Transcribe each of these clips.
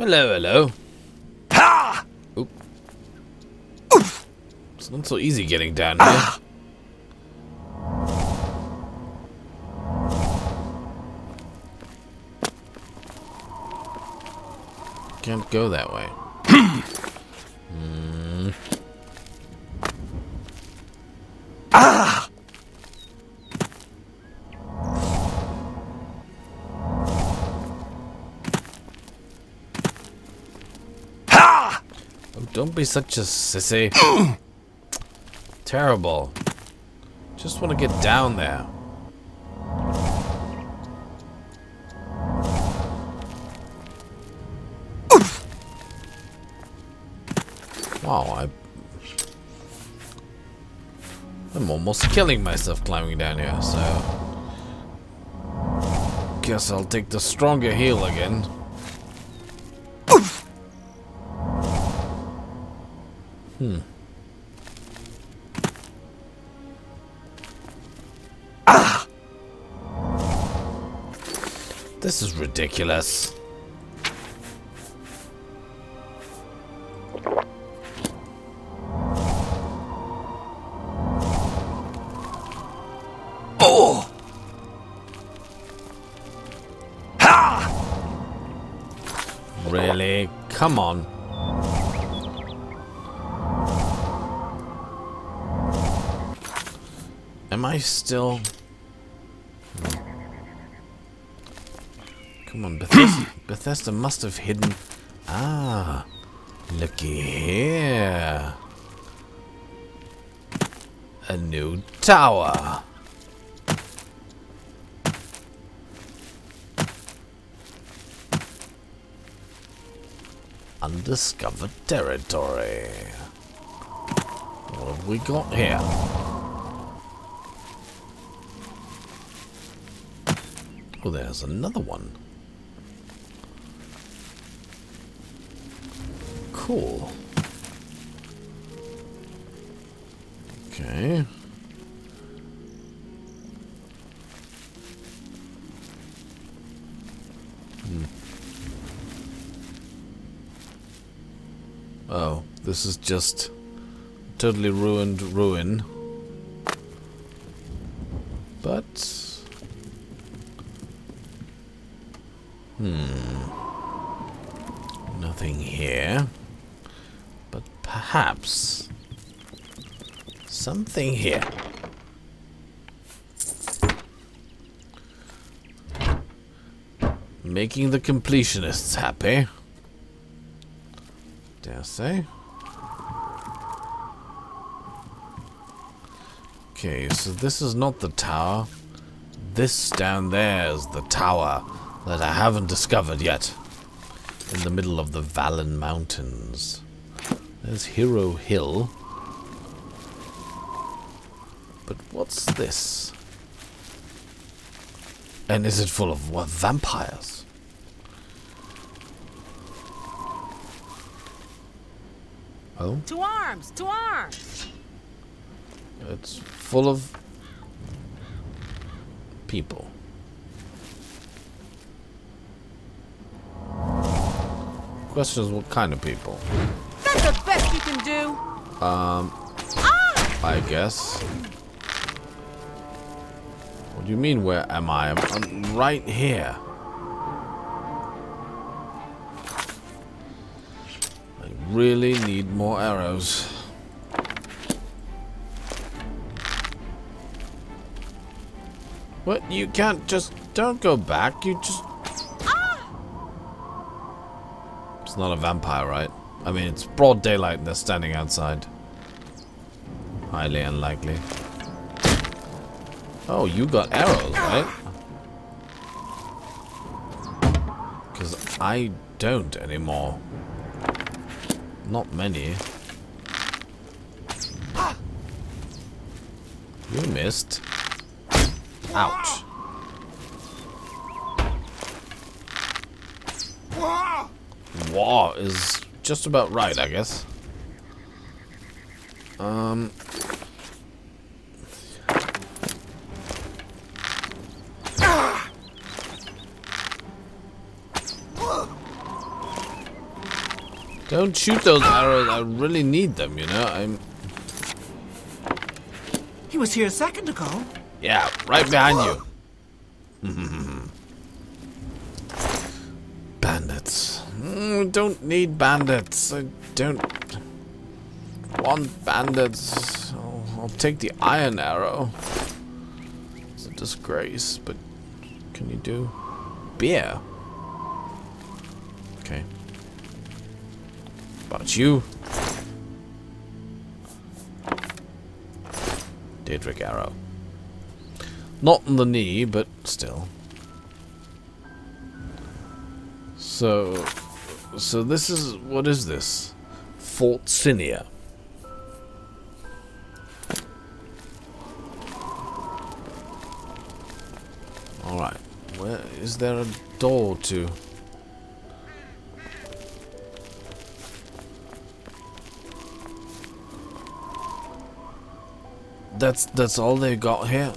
Hello, hello. Ha! Oop. It's not so easy getting down here. Can't go that way. Ah! Ha! Oh, don't be such a sissy. Terrible. Just want to get down there. Wow, I'm almost killing myself climbing down here, so guess I'll take the stronger heal again. Ah! This is ridiculous. Oh! Ha! Really? Come on. Am I still... Come on, Bethesda. Bethesda must have hidden... Ah, looky here. A new tower. Undiscovered territory. What have we got here? Oh, there's another one. Cool. Okay. Oh, this is just totally ruined ruin. But... Nothing here. But perhaps... something here. Making the completionists happy. Dare say. Okay, so this is not the tower. This down there is the tower that I haven't discovered yet. In the middle of the Valen Mountains. There's Hero Hill. But what's this? And is it full of what, vampires? Oh? To arms! To arms! It's full of people. Question is, what kind of people? That's the best you can do! I guess. What do you mean, where am I? I'm right here. I really need more arrows. What? You can't just... Don't go back. You just... It's not a vampire, right? I mean, it's broad daylight and they're standing outside. Highly unlikely. Oh, you got arrows, right? Because I don't anymore. Not many. You missed. Ouch. Wah is just about right, I guess. Don't shoot those arrows. I really need them, you know. He was here a second ago. Yeah, right behind you. Bandits. Don't need bandits. I don't want bandits. I'll take the iron arrow. It's a disgrace, but can you do beer? Okay. About you. Daedric arrow. Not in the knee, but still. So this is, what is this? Fort Cinia. Alright, where is there a door to? That's all they got here?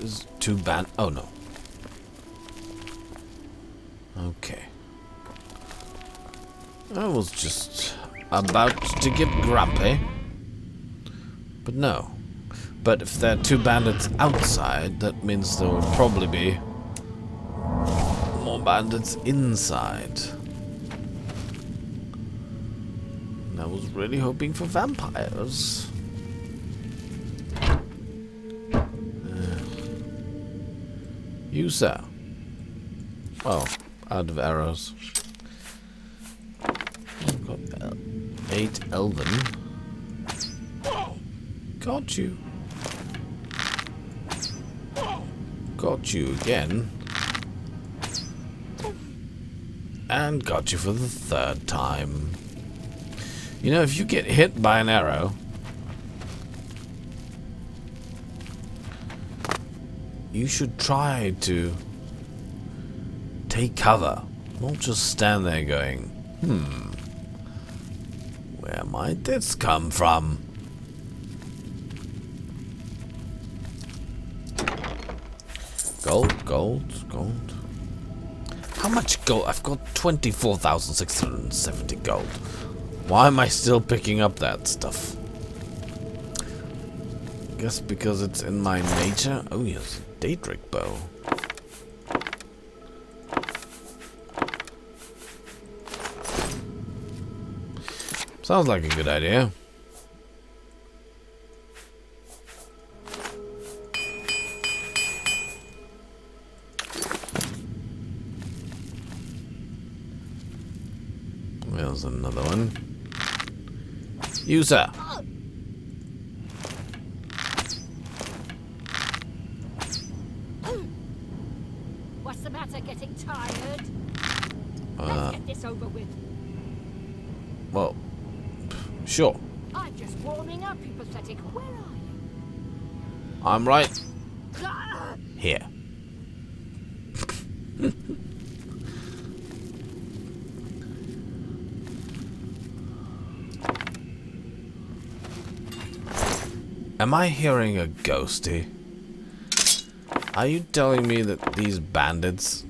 Is two band? Oh no. Okay. I was just about to get grumpy. But no. But if there are two bandits outside, that means there will probably be more bandits inside. And I was really hoping for vampires. You, sir. Oh, out of arrows. I've got 8 elven. Got you. Got you again. And got you for the 3rd time. You know, if you get hit by an arrow, you should try to take cover. Not just stand there going, where might this come from? Gold, gold, gold. How much gold? I've got 24,670 gold. Why am I still picking up that stuff? Guess because it's in my nature. Oh yes, Daedric bow. Sounds like a good idea. There's another one. You, sir. What's the matter? Getting tired? Let's get this over with. Well, sure. I'm just warming up, you pathetic. Where are you? I'm right here. Am I hearing a ghosty? Are you telling me that these bandits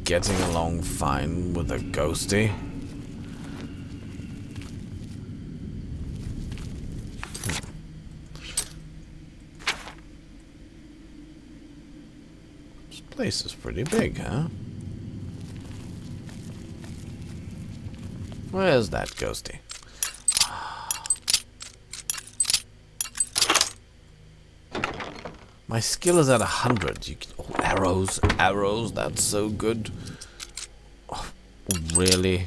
getting along fine with a ghosty? This place is pretty big, huh? Where's that ghosty? My skill is at 100. You can, oh, arrows, arrows. That's so good. Oh, really?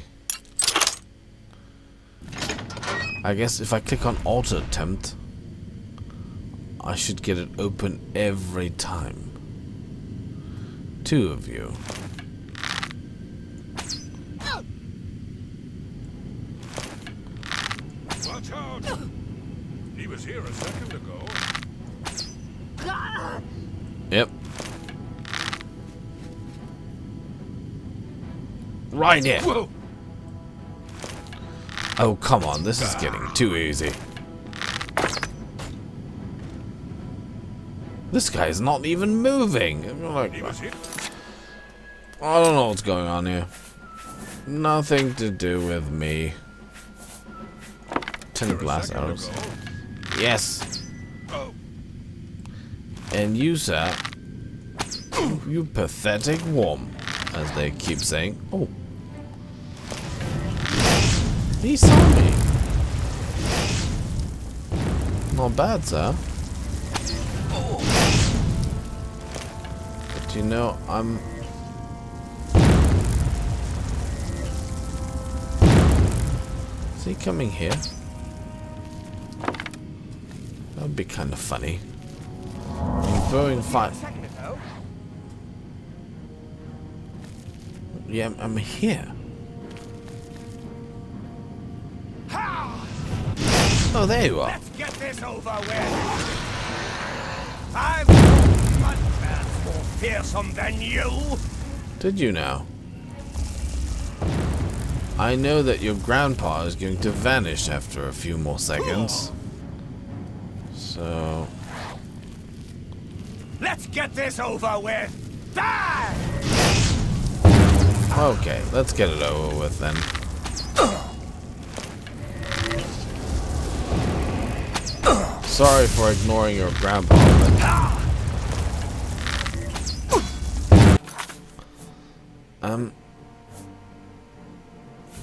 I guess if I click on auto attempt, I should get it open every time. 2 of you. Watch out! He was here a second ago. Yep. Right here. Whoa. Oh, come on. This is getting too easy. This guy is not even moving. Like, He was here. I don't know what's going on here. Nothing to do with me. 10 glass arrows. Ago. Yes. Oh, And you, sir, you pathetic worm, as they keep saying. Oh. He saw me. Not bad, sir. But you know, I'm... Is he coming here? That would be kind of funny. I mean, throwing fire... Yeah, I'm here. Oh, there you are. Let's get this over with. I've much more fearsome than you. Did you now? I know that your grandpa is going to vanish after a few more seconds. So... Let's get this over with. Die! Okay, let's get it over with then. Sorry for ignoring your grandpa, but... I'm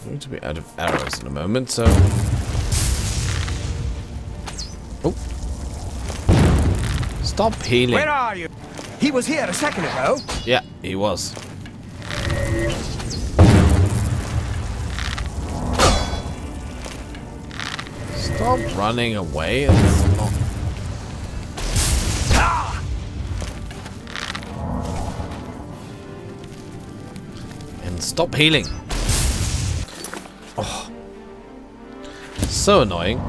going to be out of arrows in a moment, so... Oh. Stop healing. Where are you? He was here a second ago. Yeah, he was. Stop running away. It's not... And stop healing. Oh. So annoying.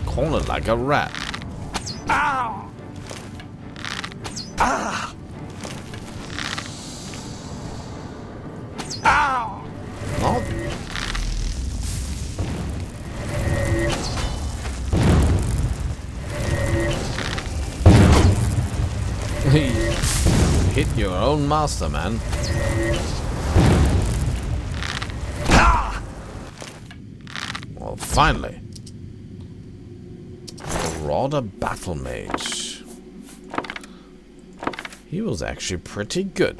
Cornered like a rat. Ow! Ah! Ow! Not. Hit your own master, man. Ah! Well, finally. Marauder Battle Mage. He was actually pretty good.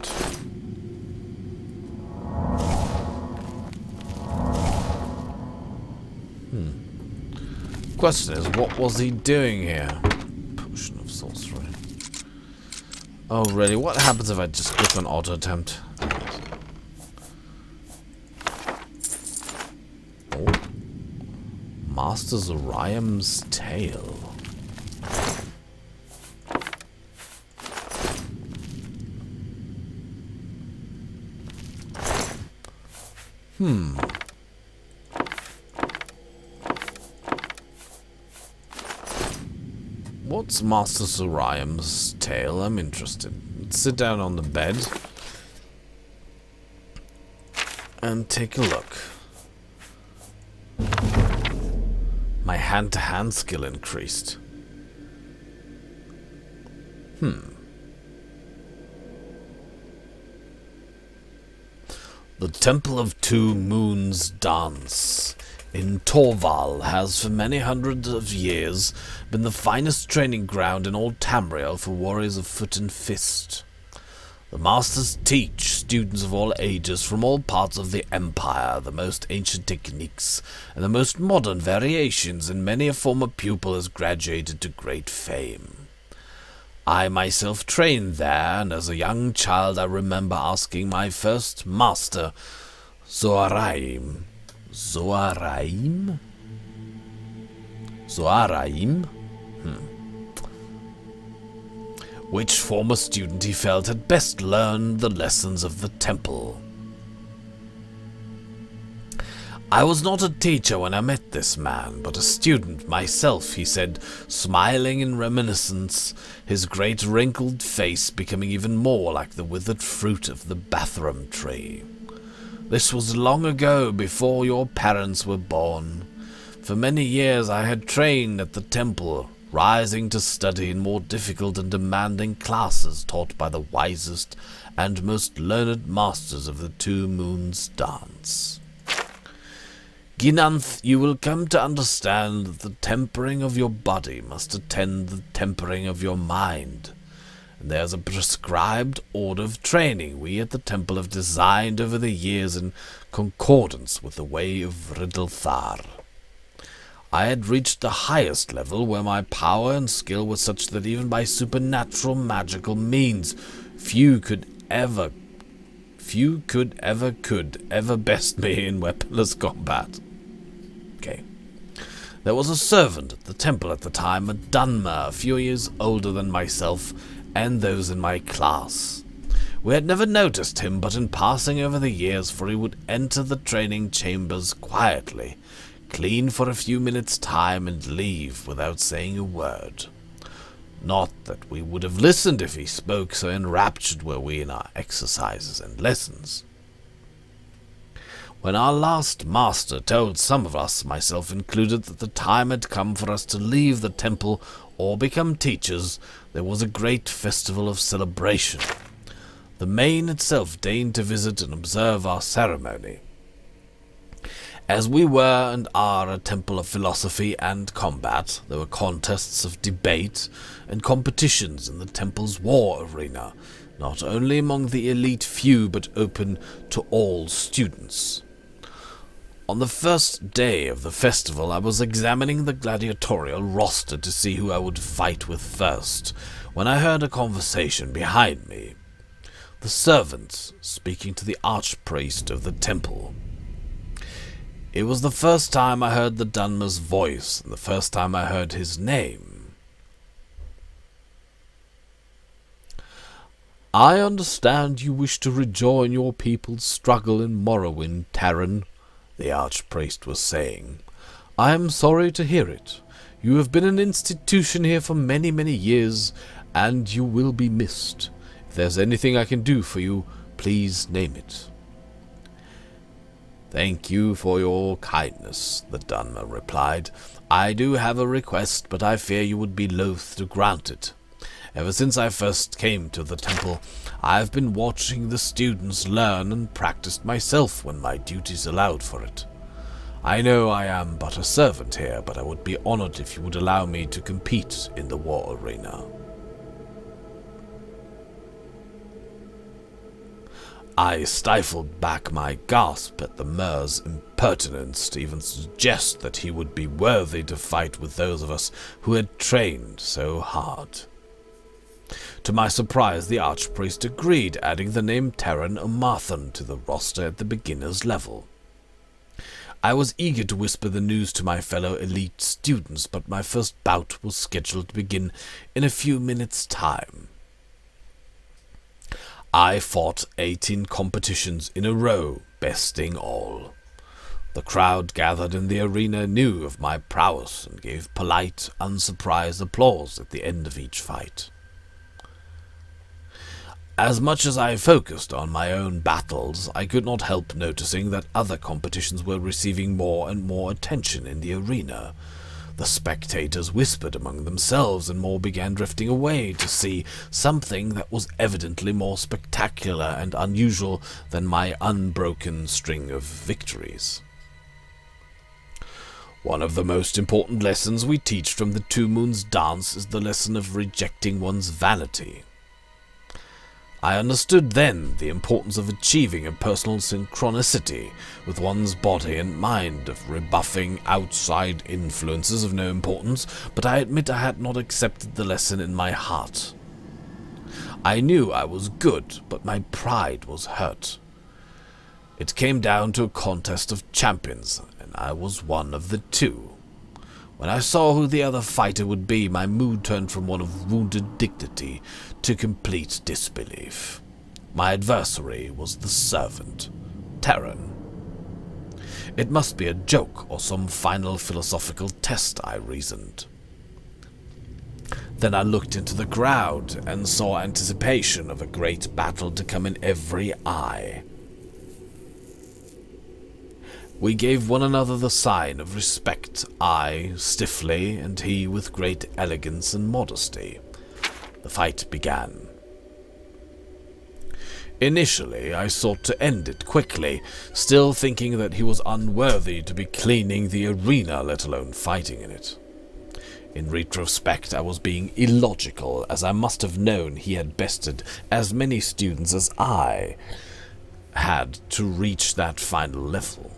Question is, what was he doing here? Potion of sorcery. Oh, really? What happens if I just click on auto attempt? Oh. Master Zorium's Tale. What's Master Zorium's Tale? I'm interested. Let's sit down on the bed and take a look. My hand-to-hand skill increased. The Temple of Two Moons Dance in Torval has for many hundreds of years been the finest training ground in all Tamriel for warriors of foot and fist. The masters teach students of all ages from all parts of the empire the most ancient techniques and the most modern variations, and many a former pupil has graduated to great fame. I myself trained there, and as a young child I remember asking my first master, Zoraim, which former student he felt had best learned the lessons of the temple. I was not a teacher when I met this man, but a student myself, he said, smiling in reminiscence, his great wrinkled face becoming even more like the withered fruit of the bathrum tree. This was long ago, before your parents were born. For many years I had trained at the temple rising to study in more difficult and demanding classes taught by the wisest and most learned masters of the Two Moons dance. Ginanth, you will come to understand that the tempering of your body must attend the tempering of your mind. And there's a prescribed order of training we at the temple have designed over the years in concordance with the way of Riddlethar. I had reached the highest level where my power and skill were such that even by supernatural magical means few could ever best me in weaponless combat. Okay. There was a servant at the temple at the time, a Dunmer, a few years older than myself and those in my class. We had never noticed him but in passing over the years, for he would enter the training chambers quietly, clean for a few minutes' time, and leave without saying a word. Not that we would have listened if he spoke, so enraptured were we in our exercises and lessons. When our last master told some of us, myself included, that the time had come for us to leave the temple or become teachers, there was a great festival of celebration. The Main itself deigned to visit and observe our ceremony. As we were and are a temple of philosophy and combat, there were contests of debate and competitions in the temple's war arena, not only among the elite few but open to all students. On the first day of the festival, I was examining the gladiatorial roster to see who I would fight with first, when I heard a conversation behind me. The servant speaking to the archpriest of the temple. It was the first time I heard the Dunmer's voice, and the first time I heard his name. "I understand you wish to rejoin your people's struggle in Morrowind, Terran," the archpriest was saying. "I am sorry to hear it. You have been an institution here for many, many years, and you will be missed. If there's anything I can do for you, please name it." "Thank you for your kindness," the Dunmer replied. "I do have a request, but I fear you would be loath to grant it. Ever since I first came to the temple, I have been watching the students learn and practiced myself when my duties allowed for it. I know I am but a servant here, but I would be honored if you would allow me to compete in the war arena." I stifled back my gasp at the Mer's impertinence to even suggest that he would be worthy to fight with those of us who had trained so hard. To my surprise, the archpriest agreed, adding the name Terran Umarthan to the roster at the beginner's level. I was eager to whisper the news to my fellow elite students, but my first bout was scheduled to begin in a few minutes' time. I fought 18 competitions in a row, besting all. The crowd gathered in the arena knew of my prowess and gave polite, unsurprised applause at the end of each fight. As much as I focused on my own battles, I could not help noticing that other competitions were receiving more and more attention in the arena. The spectators whispered among themselves, and more began drifting away to see something that was evidently more spectacular and unusual than my unbroken string of victories. One of the most important lessons we teach from the Two Moons dance is the lesson of rejecting one's vanity. I understood then the importance of achieving a personal synchronicity with one's body and mind, of rebuffing outside influences of no importance, but I admit I had not accepted the lesson in my heart. I knew I was good, but my pride was hurt. It came down to a contest of champions, and I was one of the two. When I saw who the other fighter would be, my mood turned from one of wounded dignity to complete disbelief. My adversary was the servant, Terran. It must be a joke or some final philosophical test, I reasoned. Then I looked into the crowd and saw anticipation of a great battle to come in every eye. We gave one another the sign of respect, I stiffly, and he with great elegance and modesty. The fight began. Initially, I sought to end it quickly, still thinking that he was unworthy to be cleaning the arena, let alone fighting in it. In retrospect, I was being illogical, as I must have known he had bested as many students as I had to reach that final level.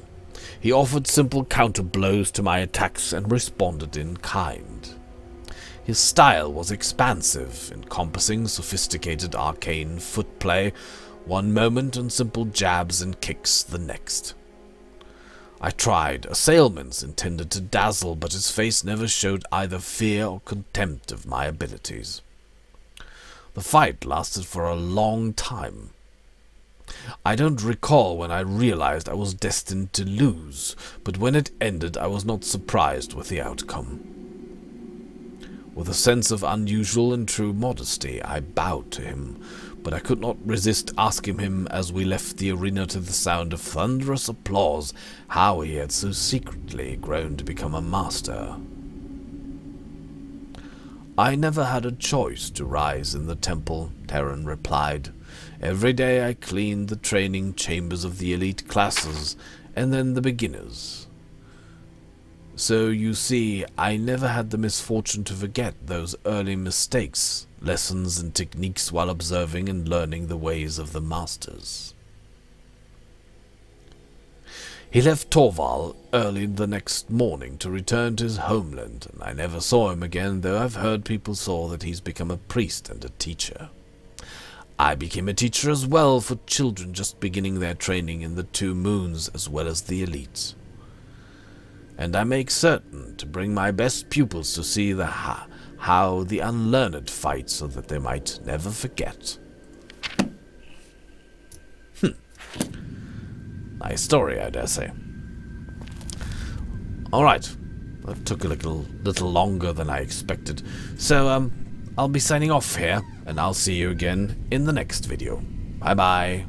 He offered simple counter-blows to my attacks and responded in kind. His style was expansive, encompassing sophisticated arcane footplay one moment and simple jabs and kicks the next. I tried assailments intended to dazzle, but his face never showed either fear or contempt of my abilities. The fight lasted for a long time. I don't recall when I realized I was destined to lose, but when it ended I was not surprised with the outcome. With a sense of unusual and true modesty, I bowed to him, but I could not resist asking him as we left the arena to the sound of thunderous applause how he had so secretly grown to become a master. I never had a choice to rise in the temple, Terran replied. Every day I cleaned the training chambers of the elite classes, and then the beginners. So, you see, I never had the misfortune to forget those early mistakes, lessons and techniques while observing and learning the ways of the masters. He left Torval early the next morning to return to his homeland, and I never saw him again, though I've heard people saw that he's become a priest and a teacher. I became a teacher as well for children just beginning their training in the 2 moons as well as the elite. And I make certain to bring my best pupils to see how the unlearned fight so that they might never forget. Nice story, I dare say. Alright, that took a little longer than I expected. So, I'll be signing off here, and I'll see you again in the next video. Bye-bye.